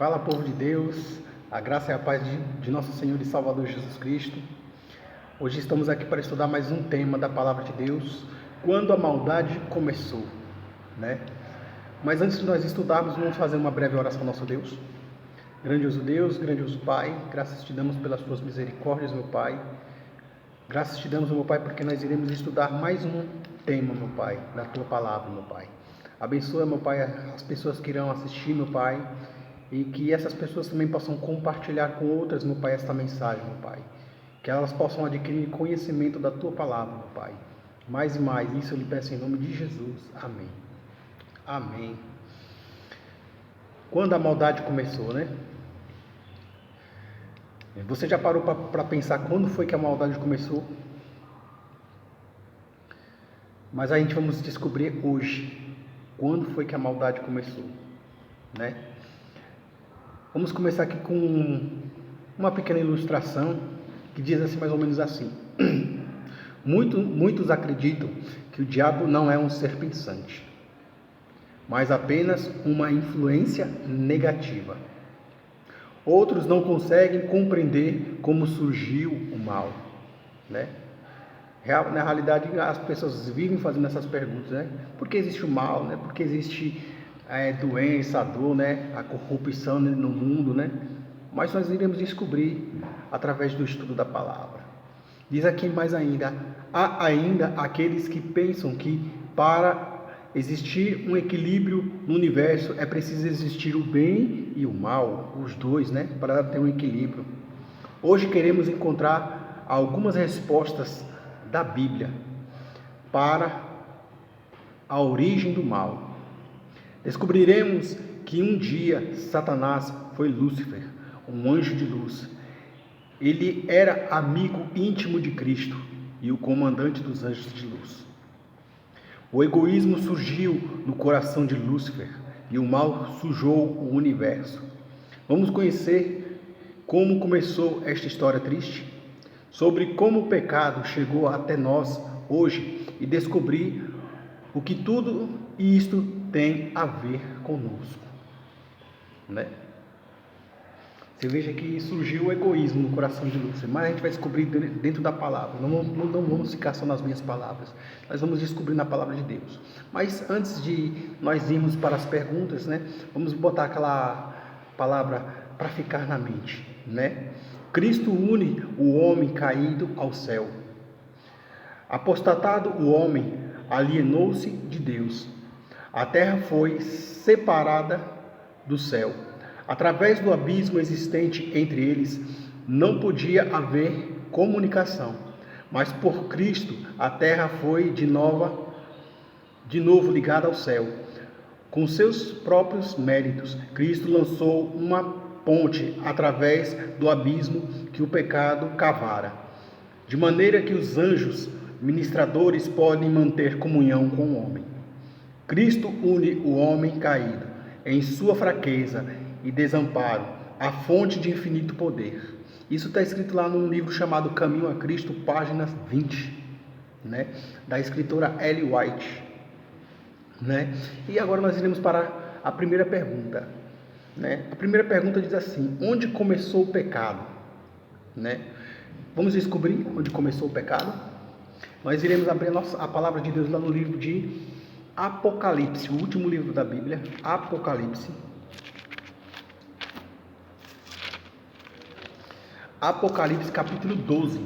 Fala, povo de Deus, a graça e a paz de nosso Senhor e Salvador Jesus Cristo. Hoje estamos aqui para estudar mais um tema da Palavra de Deus, quando a maldade começou, né? Mas antes de nós estudarmos, vamos fazer uma breve oração ao nosso Deus. Grandioso Deus, grandioso Pai, graças te damos pelas tuas misericórdias, meu Pai. Graças te damos, meu Pai, porque nós iremos estudar mais um tema, meu Pai, da tua palavra, meu Pai. Abençoa, meu Pai, as pessoas que irão assistir, meu Pai, e que essas pessoas também possam compartilhar com outras, meu Pai, esta mensagem, meu Pai. Que elas possam adquirir conhecimento da tua palavra, meu Pai. Mais e mais, isso eu lhe peço em nome de Jesus. Amém. Amém. Quando a maldade começou, né? Você já parou para pensar quando foi que a maldade começou? Mas a gente vamos descobrir hoje quando foi que a maldade começou, né? Vamos começar aqui com uma pequena ilustração que diz assim, mais ou menos assim. Muitos acreditam que o diabo não é um ser pensante, mas apenas uma influência negativa. Outros não conseguem compreender como surgiu o mal, né? Na realidade, as pessoas vivem fazendo essas perguntas, né? Por que existe o mal, né? Por que existe doença, a dor, né? A corrupção no mundo, né? Mas nós iremos descobrir através do estudo da palavra. Diz aqui mais ainda, há ainda aqueles que pensam que para existir um equilíbrio no universo é preciso existir o bem e o mal, os dois, né? Para ter um equilíbrio. Hoje queremos encontrar algumas respostas da Bíblia para a origem do mal. Descobriremos que um dia Satanás foi Lúcifer, um anjo de luz. Ele era amigo íntimo de Cristo e o comandante dos anjos de luz. O egoísmo surgiu no coração de Lúcifer e o mal sujou o universo. Vamos conhecer como começou esta história triste? Sobre como o pecado chegou até nós hoje e descobrir o que tudo isto tem a ver conosco, né? Você veja que surgiu o egoísmo no coração de Lúcifer, mas a gente vai descobrir dentro da palavra. Não vamos ficar só nas minhas palavras, nós vamos descobrir na palavra de Deus. Mas antes de nós irmos para as perguntas, né, vamos botar aquela palavra para ficar na mente, né? Cristo une o homem caído ao céu. Apostatado o homem, alienou-se de Deus. A terra foi separada do céu. Através do abismo existente entre eles, não podia haver comunicação. Mas por Cristo, a terra foi de novo ligada ao céu. Com seus próprios méritos, Cristo lançou uma ponte através do abismo que o pecado cavara, de maneira que os anjos ministradores podem manter comunhão com o homem. Cristo une o homem caído em sua fraqueza e desamparo, à fonte de infinito poder. Isso está escrito lá num livro chamado Caminho a Cristo, página 20, né? Da escritora Ellen White, né? E agora nós iremos para a primeira pergunta, né? A primeira pergunta diz assim: onde começou o pecado, né? Vamos descobrir onde começou o pecado. Nós iremos abrir a palavra de Deus lá no livro de Apocalipse, o último livro da Bíblia, Apocalipse. Apocalipse capítulo 12.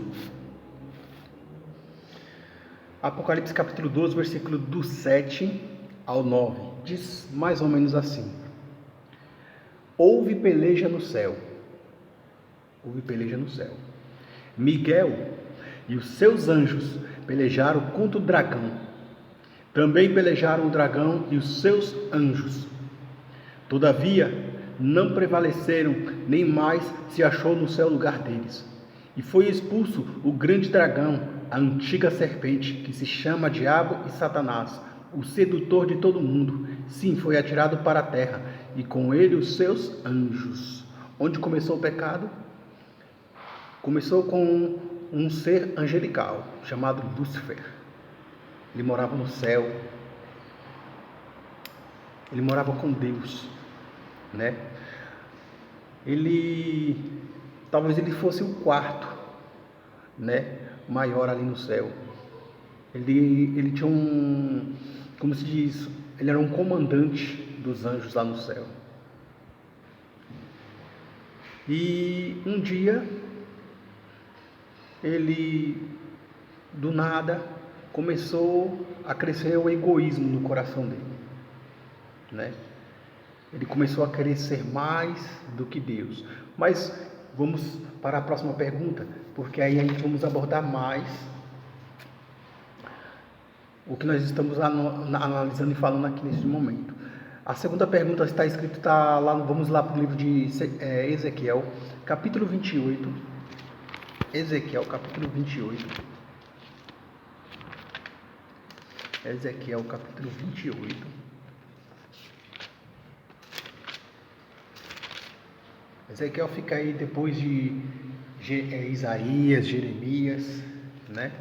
Apocalipse capítulo 12, versículo do 7 ao 9. Diz mais ou menos assim: Houve peleja no céu. Houve peleja no céu. Miguel e os seus anjos pelejaram contra o dragão. Também pelejaram o dragão e os seus anjos. Todavia, não prevaleceram, nem mais se achou no céu lugar deles. E foi expulso o grande dragão, a antiga serpente, que se chama Diabo e Satanás, o sedutor de todo mundo. Sim, foi atirado para a terra, e com ele os seus anjos. Onde começou o pecado? Começou com um ser angelical, chamado Lúcifer. Ele morava no céu. Ele morava com Deus, né? talvez ele fosse o quarto, né, maior ali no céu. Ele tinha como se diz, ele era um comandante dos anjos lá no céu. E um dia, ele, do nada, começou a crescer o egoísmo no coração dele, né? Ele começou a querer ser mais do que Deus. Mas vamos para a próxima pergunta, porque aí a gente vamos abordar mais o que nós estamos analisando e falando aqui nesse momento. A segunda pergunta está escrita, lá, vamos lá para o livro de Ezequiel, capítulo 28. Ezequiel, capítulo 28. Ezequiel, capítulo 28. Ezequiel fica aí depois de Isaías, Jeremias, né?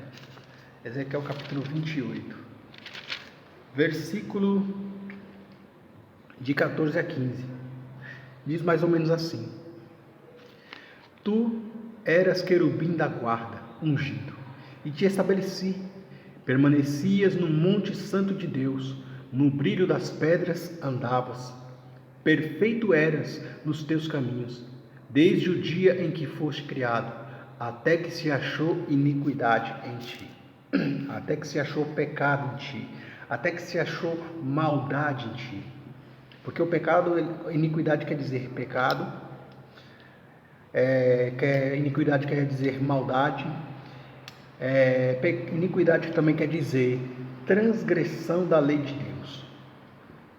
Ezequiel, capítulo 28. Versículo de 14 a 15. Diz mais ou menos assim: Tu eras querubim da guarda, ungido, e te estabeleci. Permanecias no monte santo de Deus, no brilho das pedras andavas. Perfeito eras nos teus caminhos, desde o dia em que foste criado, até que se achou iniquidade em ti, até que se achou pecado em ti, até que se achou maldade em ti. Porque o pecado, iniquidade quer dizer pecado, iniquidade quer dizer maldade, iniquidade também quer dizer transgressão da lei de Deus.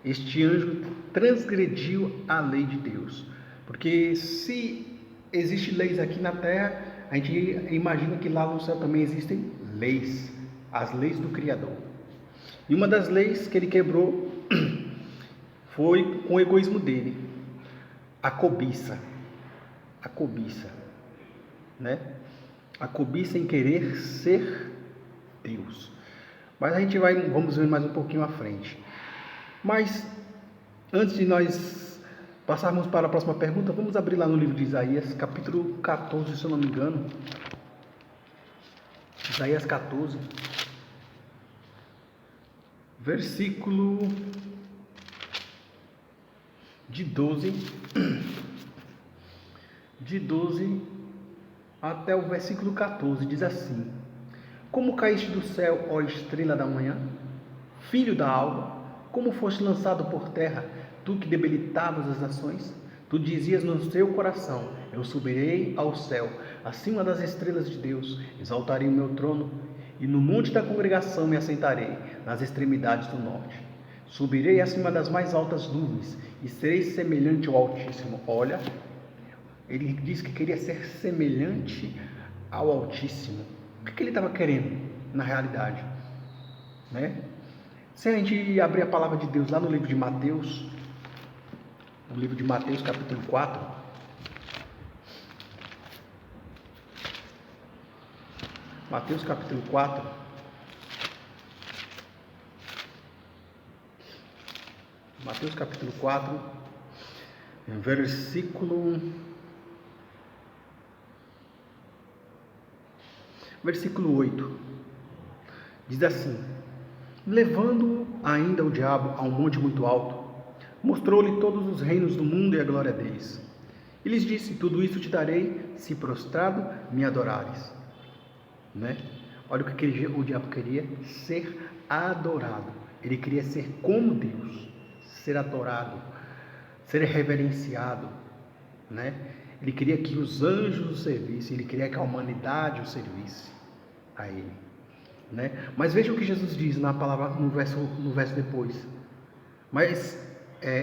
Este anjo transgrediu a lei de Deus, porque se existem leis aqui na terra, a gente imagina que lá no céu também existem leis, as leis do Criador. E uma das leis que ele quebrou foi com o egoísmo dele, a cobiça, né? A cobiça em querer ser Deus. Mas a gente vamos ver mais um pouquinho à frente. Mas antes de nós passarmos para a próxima pergunta, vamos abrir lá no livro de Isaías, capítulo 14, se eu não me engano. Isaías 14, versículo de 12 até o versículo 14, diz assim: Como caíste do céu, ó estrela da manhã, filho da alva, como foste lançado por terra, tu que debilitavas as nações? Tu dizias no teu coração: Eu subirei ao céu, acima das estrelas de Deus, exaltarei o meu trono, e no monte da congregação me assentarei, nas extremidades do norte. Subirei acima das mais altas nuvens, e serei semelhante ao Altíssimo. Olha, ele disse que queria ser semelhante ao Altíssimo. O que ele estava querendo, na realidade, né? Se a gente abrir a palavra de Deus lá no livro de Mateus, capítulo 4, Mateus capítulo 4, versículo 8, diz assim: Levando ainda o diabo a um monte muito alto, mostrou-lhe todos os reinos do mundo e a glória deles. E lhes disse: Tudo isso te darei, se prostrado me adorares. Né? Olha o que o diabo queria: ser adorado. Ele queria ser como Deus, ser adorado, ser reverenciado, né? Ele queria que os anjos o servissem, ele queria que a humanidade o servisse a ele, né? Mas veja o que Jesus diz na palavra, no verso depois. Mas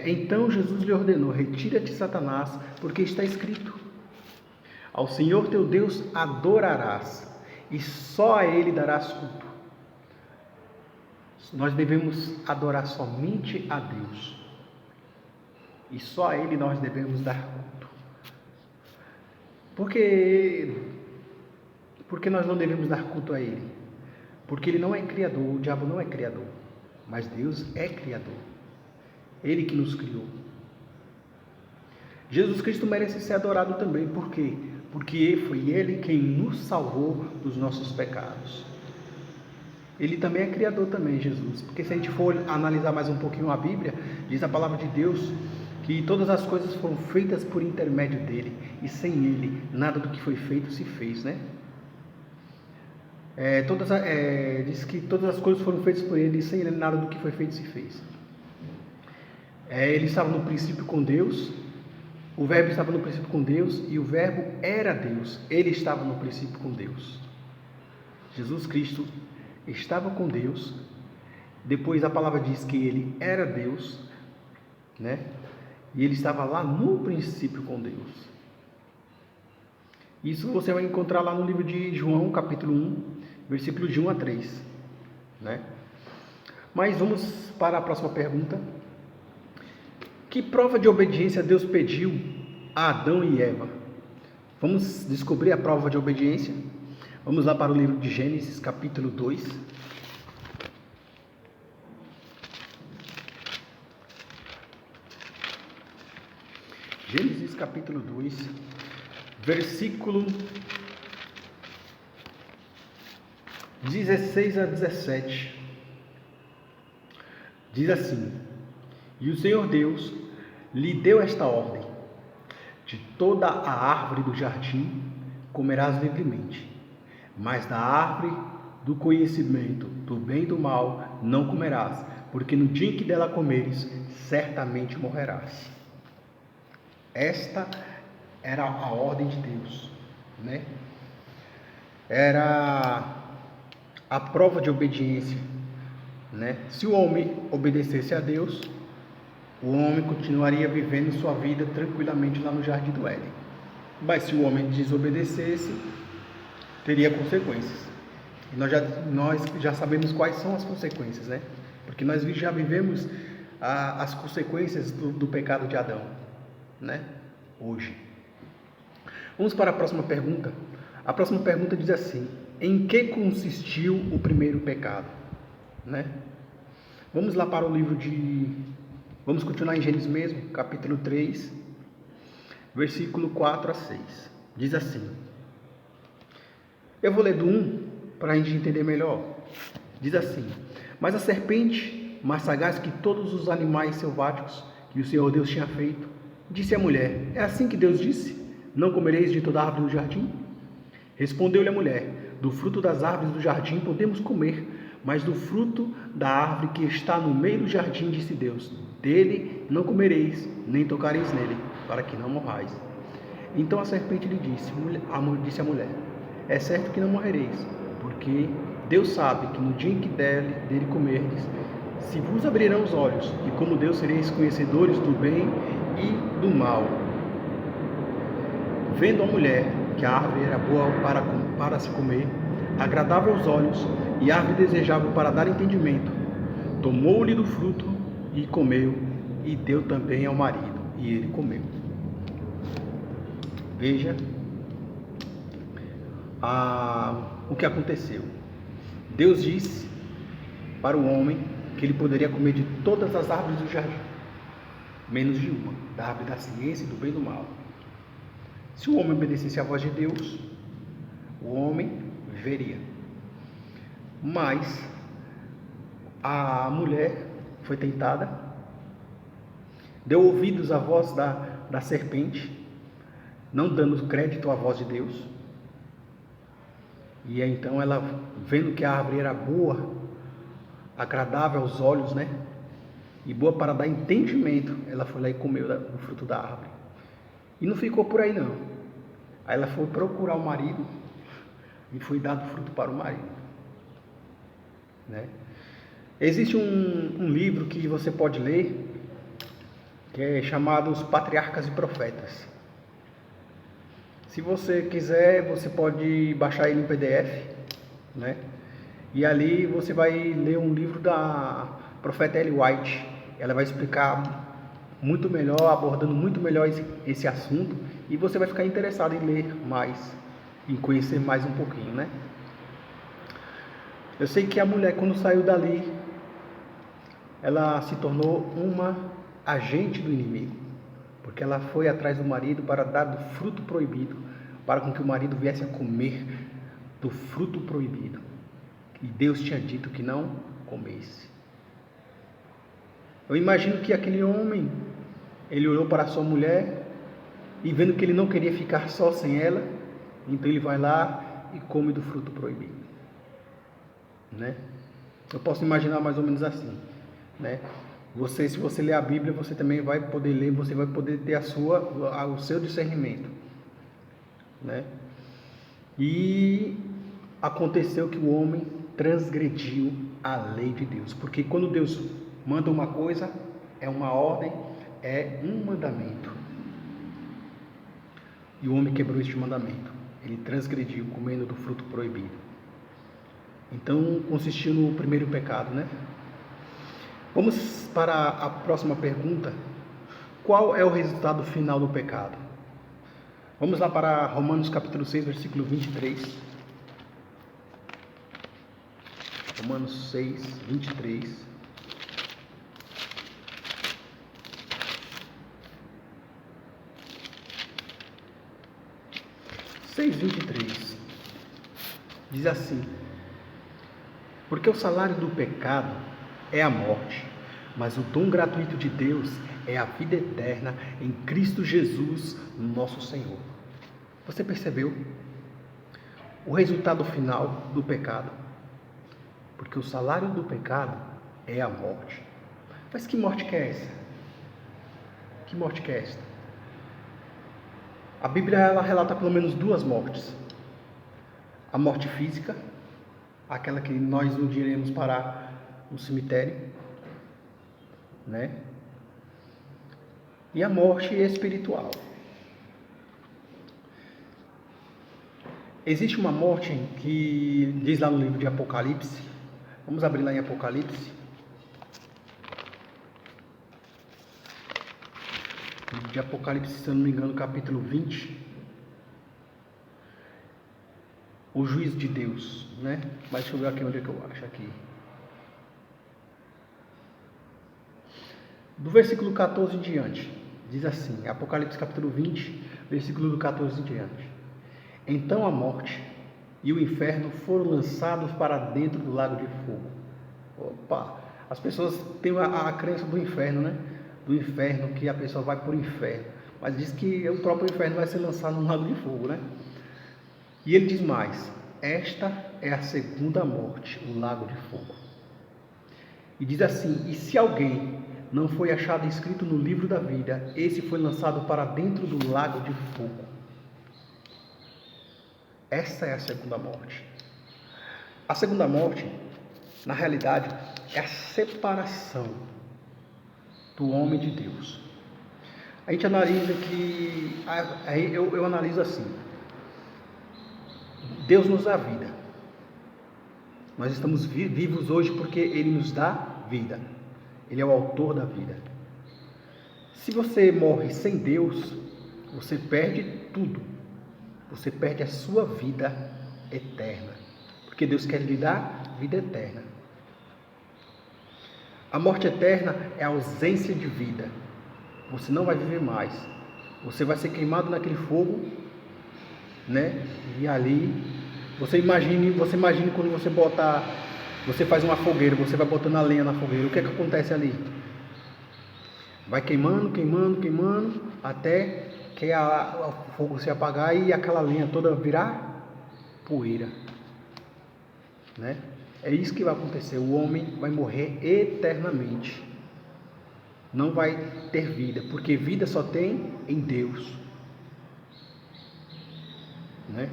então Jesus lhe ordenou: retira-te, Satanás, porque está escrito: ao Senhor teu Deus adorarás, e só a Ele darás culto. Nós devemos adorar somente a Deus, e só a Ele nós devemos dar culto. Porque nós não devemos dar culto a Ele? Porque Ele não é criador, o diabo não é criador, mas Deus é criador. Ele que nos criou. Jesus Cristo merece ser adorado também. Por quê? Porque foi Ele quem nos salvou dos nossos pecados. Ele também é criador também, Jesus. Porque se a gente for analisar mais um pouquinho a Bíblia, diz a palavra de Deus que todas as coisas foram feitas por intermédio dele, e sem ele, nada do que foi feito se fez, né? Diz que todas as coisas foram feitas por ele, e sem ele, nada do que foi feito se fez. Ele estava no princípio com Deus, o Verbo estava no princípio com Deus, e o Verbo era Deus, ele estava no princípio com Deus. Jesus Cristo estava com Deus, depois a palavra diz que ele era Deus, né? E ele estava lá no princípio com Deus. Isso você vai encontrar lá no livro de João, capítulo 1, versículo de 1 a 3, né? Mas vamos para a próxima pergunta. Que prova de obediência Deus pediu a Adão e Eva? Vamos descobrir a prova de obediência? Vamos lá para o livro de Gênesis, capítulo 2. Gênesis, capítulo 2, versículo 16 a 17. Diz assim: E o Senhor Deus lhe deu esta ordem: de toda a árvore do jardim comerás livremente, mas da árvore do conhecimento do bem e do mal não comerás, porque no dia em que dela comeres, certamente morrerás. Esta era a ordem de Deus, né? Era a prova de obediência, né? Se o homem obedecesse a Deus, o homem continuaria vivendo sua vida tranquilamente lá no Jardim do Éden. Mas se o homem desobedecesse, teria consequências. E nós já sabemos quais são as consequências, né? Porque nós já vivemos as consequências do pecado de Adão, né? Hoje. Vamos para a próxima pergunta. A próxima pergunta diz assim: em que consistiu o primeiro pecado, né? Vamos lá para o livro vamos continuar em Gênesis mesmo, capítulo 3, versículo 4 a 6. Diz assim: eu vou ler do 1 para a gente entender melhor. Diz assim: mas a serpente, mais sagaz que todos os animais selváticos que o Senhor Deus tinha feito, disse à mulher: é assim que Deus disse: não comereis de toda a árvore do jardim? Respondeu-lhe a mulher: do fruto das árvores do jardim podemos comer, mas do fruto da árvore que está no meio do jardim, disse Deus: dele não comereis, nem tocareis nele, para que não morrais. Então a serpente lhe disse à mulher: é certo que não morrereis, porque Deus sabe que no dia em que dele comerdes, se vos abrirão os olhos, e como Deus sereis conhecedores do bem e do mal. Vendo a mulher que a árvore era boa para se comer, agradável aos olhos, e árvore desejável para dar entendimento, tomou-lhe do fruto e comeu, e deu também ao marido, e ele comeu. Veja o que aconteceu. Deus disse para o homem que ele poderia comer de todas as árvores do jardim, menos de uma, da árvore da ciência e do bem e do mal. Se o homem obedecesse à voz de Deus, o homem viveria. Mas a mulher foi tentada, deu ouvidos à voz da serpente, não dando crédito à voz de Deus. E então ela, vendo que a árvore era boa, agradável aos olhos, né? E boa para dar entendimento, ela foi lá e comeu o fruto da árvore. E não ficou por aí não. Aí ela foi procurar o marido e foi dado fruto para o marido, né? Existe um livro que você pode ler, que é chamado Os Patriarcas e Profetas. Se você quiser, você pode baixar ele em PDF, né? E ali você vai ler um livro da profeta Ellen White. Ela vai explicar muito melhor, abordando muito melhor esse assunto, e você vai ficar interessado em ler mais, em conhecer mais um pouquinho, né? Eu sei que a mulher, quando saiu dali, ela se tornou uma agente do inimigo. porque ela foi atrás do marido para dar do fruto proibido, para com que o marido viesse a comer do fruto proibido. E Deus tinha dito que não comesse. Eu imagino que aquele homem, ele olhou para a sua mulher e vendo que ele não queria ficar só sem ela, então ele vai lá e come do fruto proibido, né? Eu posso imaginar mais ou menos assim, né? Se você ler a Bíblia, você também vai poder ler, você vai poder ter o seu discernimento, né? E aconteceu que o homem transgrediu a lei de Deus, porque quando Deus manda uma coisa, é uma ordem, é um mandamento. E o homem quebrou este mandamento, ele transgrediu comendo do fruto proibido. Então consistiu no primeiro pecado, né? Vamos para a próxima pergunta. Qual é o resultado final do pecado? Vamos lá para Romanos capítulo 6, versículo 23. Romanos 6, 23. Diz assim: porque o salário do pecado é a morte, mas o dom gratuito de Deus é a vida eterna em Cristo Jesus, nosso Senhor. Você percebeu o resultado final do pecado? Porque o salário do pecado é a morte. Mas que morte que é essa? Que morte que é esta? A Bíblia ela relata pelo menos duas mortes. A morte física, aquela que nós não iremos parar no cemitério, né? E a morte espiritual. Existe uma morte que diz lá no livro de Apocalipse. Vamos abrir lá em Apocalipse. Livro de Apocalipse, se eu não me engano, capítulo 20. O juízo de Deus, né? Mas deixa eu ver aqui onde é que eu acho aqui. Do versículo 14 em diante, diz assim, Apocalipse capítulo 20, versículo do 14 em diante. Então a morte e o inferno foram lançados para dentro do lago de fogo. Opa! As pessoas têm a crença do inferno, né? Do inferno, que a pessoa vai para o inferno. Mas diz que o próprio inferno vai ser lançado no lago de fogo, né? E ele diz mais, esta é a segunda morte, o lago de fogo. E diz assim, e se alguém não foi achado escrito no livro da vida, esse foi lançado para dentro do lago de fogo. Essa é a segunda morte. A segunda morte, na realidade, é a separação do homem de Deus. A gente analisa que, eu analiso assim, Deus nos dá vida. Nós estamos vivos hoje porque Ele nos dá vida. Ele é o autor da vida. Se você morre sem Deus, você perde tudo. Você perde a sua vida eterna. Porque Deus quer lhe dar vida eterna. A morte eterna é a ausência de vida. Você não vai viver mais. Você vai ser queimado naquele fogo, né? E ali, você imagine quando você faz uma fogueira, você vai botando a lenha na fogueira. O que é que acontece ali? Vai queimando, até que o fogo se apagar e aquela lenha toda virar poeira, né? É isso que vai acontecer. O homem vai morrer eternamente. Não vai ter vida, porque vida só tem em Deus, né?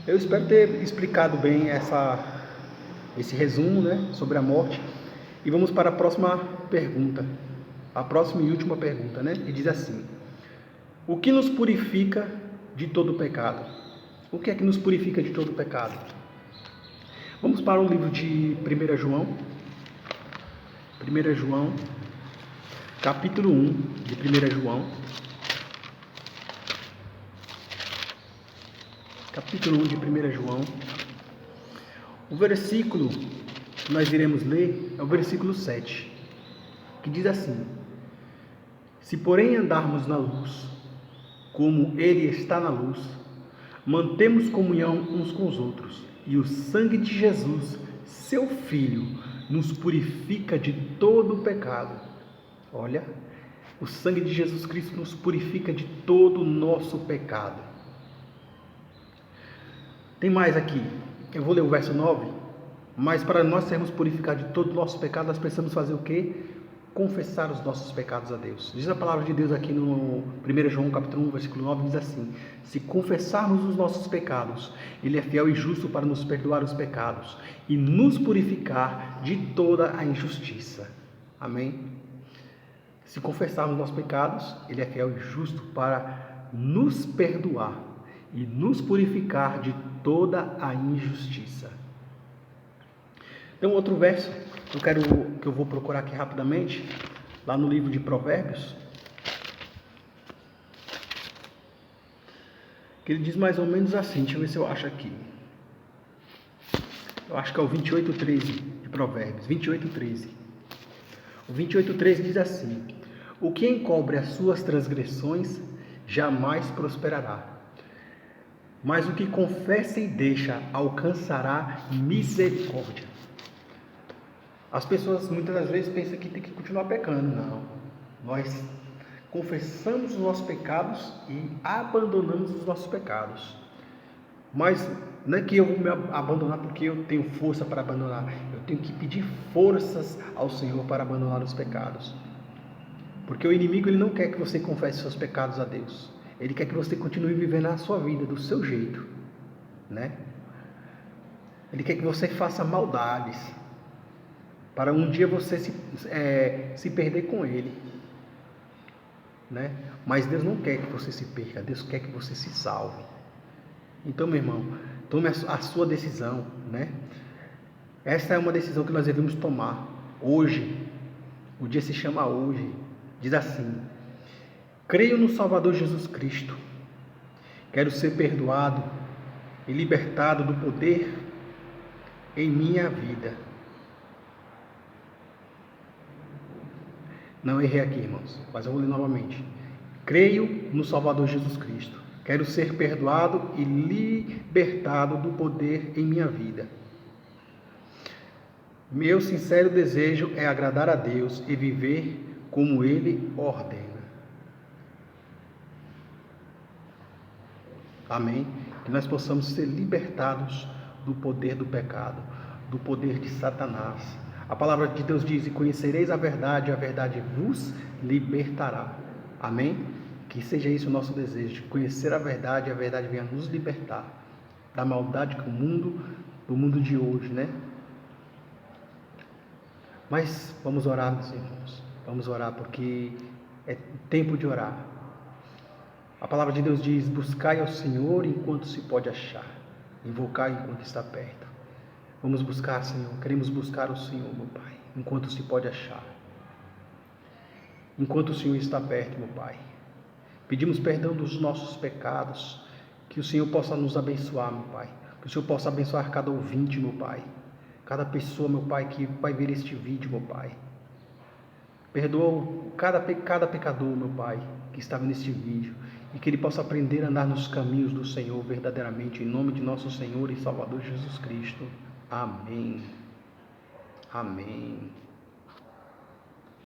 Eu espero ter explicado bem esse resumo, né, sobre a morte. E vamos para a próxima pergunta. A próxima e última pergunta, né? E diz assim: o que nos purifica de todo pecado? O que é que nos purifica de todo pecado? Vamos para o livro de 1 João. 1 João, capítulo 1 de 1 João. Capítulo 1 de 1 João. O versículo que nós iremos ler é o versículo 7, que diz assim: Se, porém, andarmos na luz, como Ele está na luz, mantemos comunhão uns com os outros, e o sangue de Jesus, seu Filho, nos purifica de todo o pecado. Olha, o sangue de Jesus Cristo nos purifica de todo o nosso pecado. Tem mais aqui, eu vou ler o verso 9. Mas para nós sermos purificados de todo o nosso pecado, nós precisamos fazer o quê? Confessar os nossos pecados a Deus. Diz a palavra de Deus aqui no 1 João capítulo 1, versículo 9, diz assim: se confessarmos os nossos pecados, Ele é fiel e justo para nos perdoar os pecados e nos purificar de toda a injustiça. Amém? Se confessarmos nossos pecados, Ele é fiel e justo para nos perdoar e nos purificar de toda a injustiça. Tem um outro verso que eu vou procurar aqui rapidamente, lá no livro de Provérbios, que ele diz mais ou menos assim, deixa eu ver se eu acho aqui. Eu acho que é o 28:13 de Provérbios, 28:13. O 28:13 diz assim: o que encobre as suas transgressões jamais prosperará, mas o que confessa e deixa alcançará misericórdia. As pessoas muitas das vezes pensam que tem que continuar pecando. Não. Nós confessamos os nossos pecados e abandonamos os nossos pecados. Mas não é que eu vou me abandonar porque eu tenho força para abandonar. Eu tenho que pedir forças ao Senhor para abandonar os pecados. Porque o inimigo ele não quer que você confesse seus pecados a Deus. Ele quer que você continue vivendo a sua vida do seu jeito, né? Ele quer que você faça maldades, para um dia você se perder com ele, né? Mas Deus não quer que você se perca, Deus quer que você se salve. Então, meu irmão, tome a sua decisão, né? Essa é uma decisão que nós devemos tomar hoje. O dia se chama hoje. Diz assim: creio no Salvador Jesus Cristo, quero ser perdoado e libertado do poder em minha vida. Não errei aqui, irmãos, mas eu vou ler novamente. Creio no Salvador Jesus Cristo. Quero ser perdoado e libertado do poder em minha vida. Meu sincero desejo é agradar a Deus e viver como Ele ordena. Amém? Que nós possamos ser libertados do poder do pecado, do poder de Satanás. A palavra de Deus diz: e conhecereis a verdade vos libertará. Amém? Que seja isso o nosso desejo, de conhecer a verdade venha nos libertar da maldade que do mundo de hoje, né? Mas vamos orar, meus irmãos. Vamos orar porque é tempo de orar. A palavra de Deus diz: buscai ao Senhor enquanto se pode achar, invocai enquanto está perto. Vamos buscar, Senhor, queremos buscar o Senhor, meu Pai, enquanto se pode achar. Enquanto o Senhor está perto, meu Pai. Pedimos perdão dos nossos pecados, que o Senhor possa nos abençoar, meu Pai. Que o Senhor possa abençoar cada ouvinte, meu Pai. Cada pessoa, meu Pai, que vai ver este vídeo, meu Pai. Perdoa cada pecador, meu Pai, que estava neste vídeo. E que ele possa aprender a andar nos caminhos do Senhor verdadeiramente, em nome de nosso Senhor e Salvador Jesus Cristo. Amém. Amém.